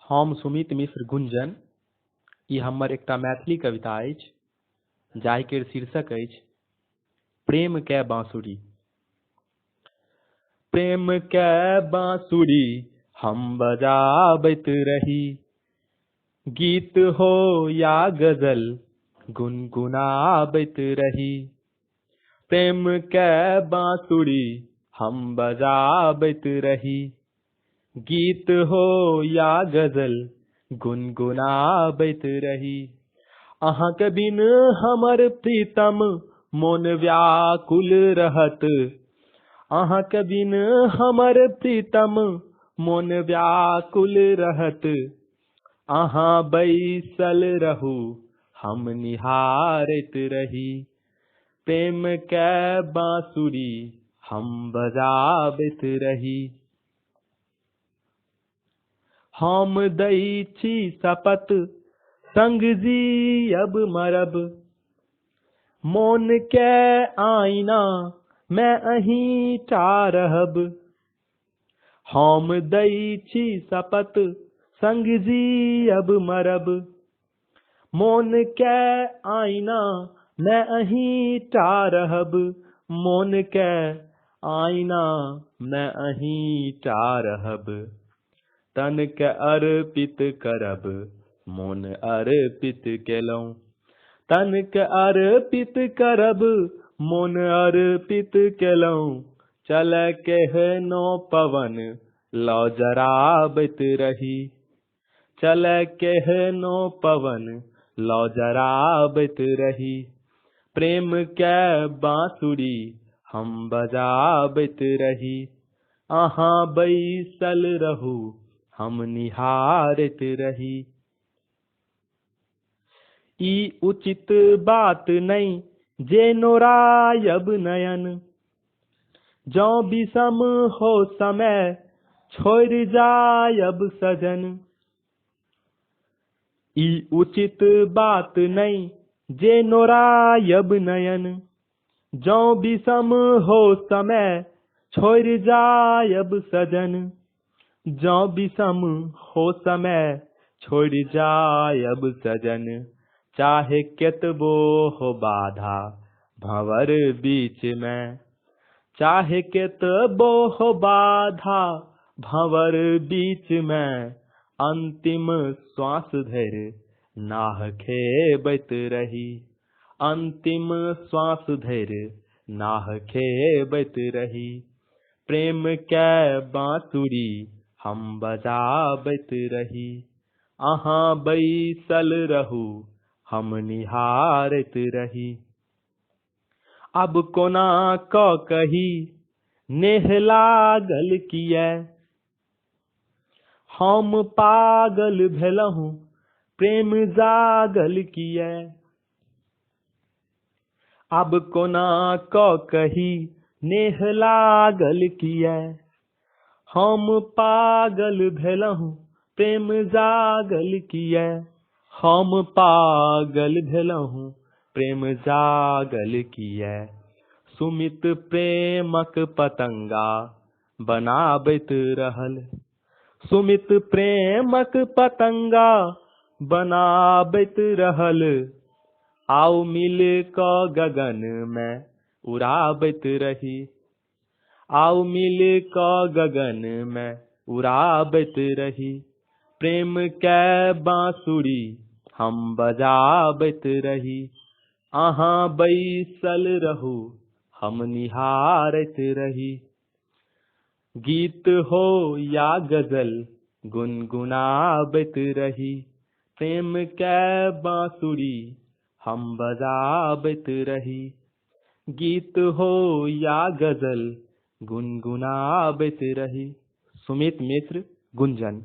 हम सुमित मिश्र गुंजन ई हमर एकटा मैथिली कविता अछि जाहिकेर शीर्षक अछि प्रेम के बांसुरी। प्रेम के बांसुरी हम बजाबैत रही, गीत हो या गजल गुनगुनाबैत रही। प्रेम के बांसुरी हम बजाबैत रही, गीत हो या गजल गुनगुनाबैत रही। अहाँके बिन हमर प्रीतम मोन व्याकुल रहत, अहाँके बिन हमर प्रीतम मोन व्याकुल रहत। अहाँ बैसल रहू हम निहारैत रही, प्रेम के बांसुरी हम बजाबैत रही। हम दै छी शपथ संग जियब मरब, मोन के आईना मैं अहीं टा रहब। हम दै छी शपथ संग जियब मरब, मोन के आईना मैं अहीं टा रहब। मोन के आईना मैं अहीं टा रहब। तन के अर्पित करब मोन अर्पित केलहुँ, तन के अर्पित करब मोन अर्पित केलहुँ। चल केहनो पवन लौ जराबैत रही, चल केहनो पवन लौ जराबैत रही। प्रेम के बांसुरी हम बजाबैत रही, अहाँ बैसल रहू हम निहारैत रही। ई उचित बात नहीं जे नोरायब नयन, जौ विषम हो समय छोड़ जायब सजन। ई उचित बात नहीं जे नोरायब नयन, जौ विषम हो समय छोड़ जायब सजन। जौ विषम हो समय छोड़ जायब सजन। चाहे केतबो हो बाधा भंवर बीच में, चाहे केतबो हो बाधा भंवर बीच में। अंतिम श्वास धरि नाह खेबैत रही, अंतिम श्वास धरि नाह खेबैत रही। प्रेम के बांसुरी हम बजाबैत रही, अहाँ बैसल रहू हम निहारैत रही। अब कोना कऽ कही नेह लागल कियै, हम पागल भेलहुँ प्रेम जागल कियै। अब कोना कऽ कही नेह लागल कियै, हम पागल भेलहुँ प्रेम जागल कियै। हम पागल भेलहुँ प्रेम जागल कियै। सुमित प्रेमक पतंगा बनाबैत रहल, सुमित प्रेमक पतंगा बनाबैत रहल। आओ मिल कऽ गगन में उड़ाबैत रही, आओ मिल कऽ गगन में उड़ाबैत रही। प्रेम के बांसुरी हम बजाबैत रही, अहाँ बैसल रहू हम निहारैत रही। गीत हो या गजल गुनगुनाबैत रही, प्रेम के बांसुरी हम बजाबैत रही। गीत हो या गजल गुनगुनाबैत रही। सुमित मिश्र गुंजन।